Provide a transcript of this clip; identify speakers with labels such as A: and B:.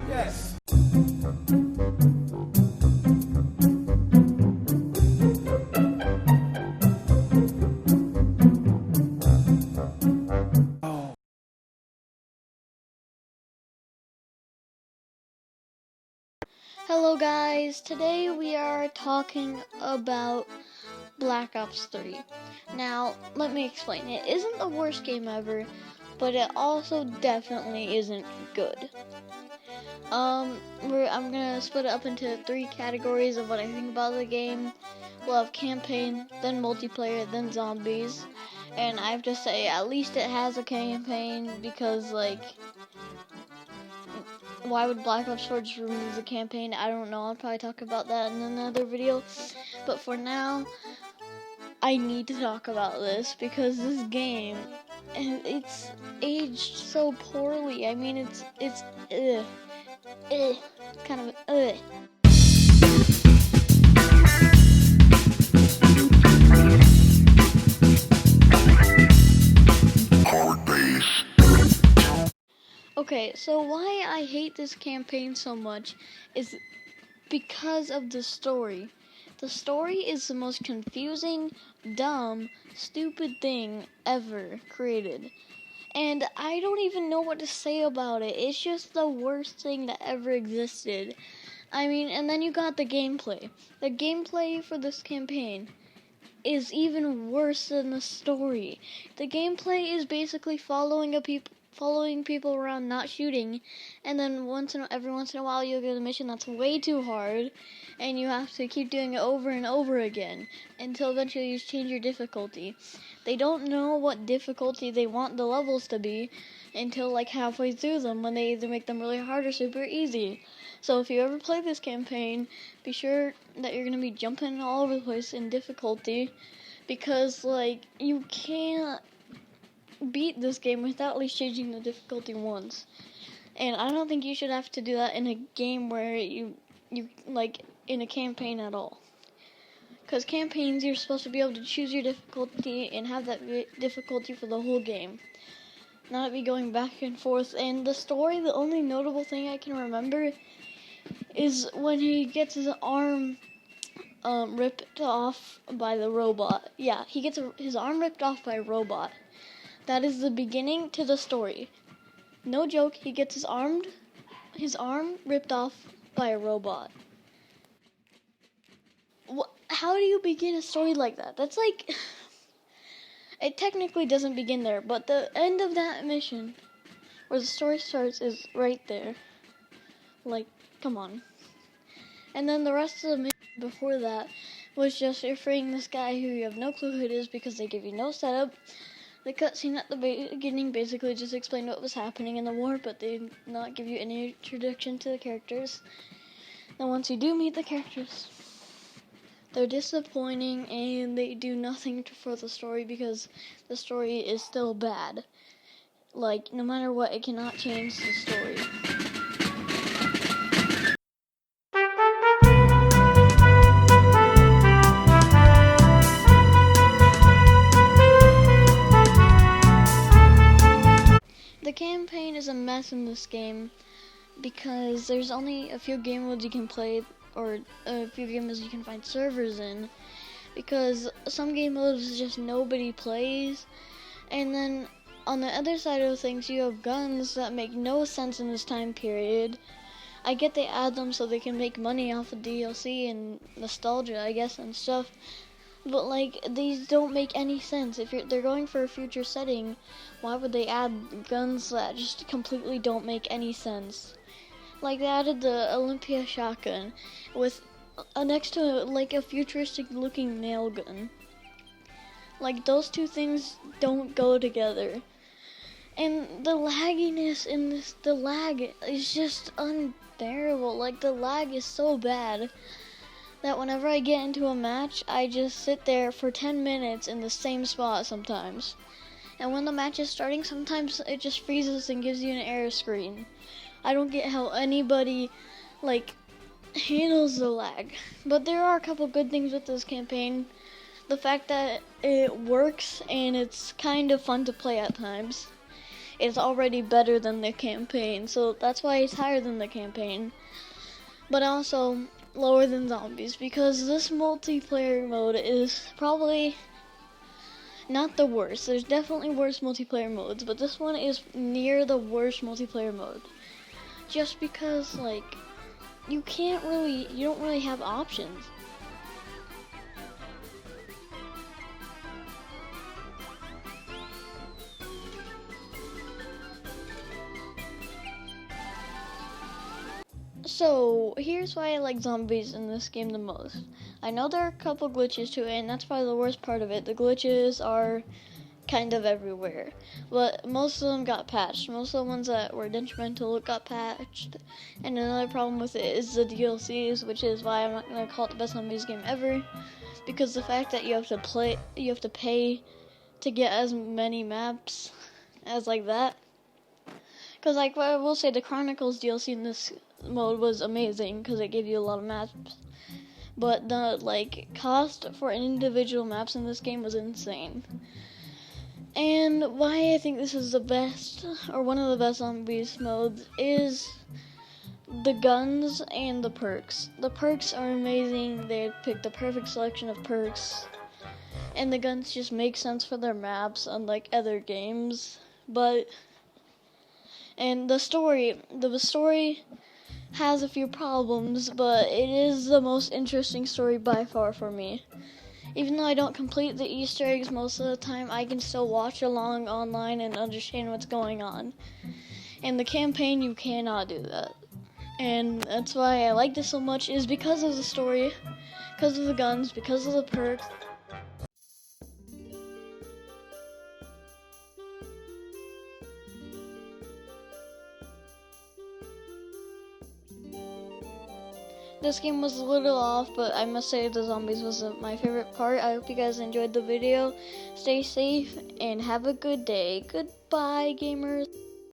A: Yes.
B: Hello guys, today we are talking about Black Ops 3. Now, let me explain. It isn't the worst game ever, but it also definitely isn't good. I'm gonna split it up into 3 categories of what I think about the game. We'll have campaign, then multiplayer, then zombies. And I have to say, at least it has a campaign because, like, why would Black Ops 4 just remove the campaign? I don't know. I'll probably talk about that in another video. But for now, I need to talk about this because this game, it's aged so poorly. I mean, it's kind of Okay, so why I hate this campaign so much is because of the story. The story is the most confusing, dumb, stupid thing ever created. And I don't even know what to say about it. It's just the worst thing that ever existed. I mean, and then you got the gameplay. The gameplay for this campaign is even worse than the story. The gameplay is basically following people around, not shooting, and then every once in a while you'll get a mission that's way too hard, and you have to keep doing it over and over again until eventually you change your difficulty. They don't know what difficulty they want the levels to be until like halfway through them, when they either make them really hard or super easy. So if you ever play this campaign, be sure that you're going to be jumping all over the place in difficulty, because like you can't beat this game without at least changing the difficulty once. And I don't think you should have to do that in a game where you like in a campaign at all. Because campaigns, you're supposed to be able to choose your difficulty and have that difficulty for the whole game, not be going back and forth. And the story, the only notable thing I can remember is when he gets his arm ripped off by the robot. Yeah, he gets his arm ripped off by a robot. That is the beginning to the story. No joke, he gets his arm ripped off by a robot. How do you begin a story like that? That's like, it technically doesn't begin there, but the end of that mission, where the story starts, is right there. Like, come on. And then the rest of the mission before that was just you're freeing this guy who you have no clue who it is because they give you no setup. The cutscene at the beginning basically just explained what was happening in the war, but they did not give you any introduction to the characters. And once you do meet the characters, they're disappointing and they do nothing for the story because the story is still bad. Like, no matter what, it cannot change the story. The campaign is a mess in this game because there's only a few game modes you can play, or a few game modes you can find servers in, because some game modes just nobody plays. And then on the other side of things, you have guns that make no sense in this time period. I get they add them so they can make money off of DLC and nostalgia, I guess, and stuff. But like, these don't make any sense. If they're going for a future setting, why would they add guns that just completely don't make any sense? Like, they added the Olympia shotgun with next to like a futuristic looking nail gun. Like, those two things don't go together. And the lagginess in this, the lag is just unbearable. Like, the lag is so bad that whenever I get into a match, I just sit there for 10 minutes in the same spot sometimes. And when the match is starting, sometimes it just freezes and gives you an error screen. I don't get how anybody, like, handles the lag. But there are a couple good things with this campaign. The fact that it works and it's kind of fun to play at times. It's already better than the campaign, so that's why it's higher than the campaign. But also lower than zombies, because this multiplayer mode is probably not the worst. There's definitely worse multiplayer modes, but this one is near the worst multiplayer mode. Just because, like, you don't really have options. So, here's why I like zombies in this game the most. I know there are a couple glitches to it, and that's probably the worst part of it. The glitches are kind of everywhere, but most of them got patched. Most of the ones that were detrimental got patched. And another problem with it is the DLCs, which is why I'm not gonna call it the best zombies game ever, because the fact that you have to pay to get as many maps as like that. Because, like, I will say the Chronicles DLC in this mode was amazing because it gave you a lot of maps. But the, like, cost for individual maps in this game was insane. And why I think this is the best, or one of the best zombies modes, is the guns and the perks. The perks are amazing. They picked the perfect selection of perks. And the guns just make sense for their maps, unlike other games. And the story has a few problems, but it is the most interesting story by far for me. Even though I don't complete the Easter eggs most of the time, I can still watch along online and understand what's going on. In the campaign, you cannot do that. And that's why I like this so much, is because of the story, because of the guns, because of the perks. This game was a little off, but I must say the zombies was my favorite part. I hope you guys enjoyed the video. Stay safe and have a good day. Goodbye, gamers.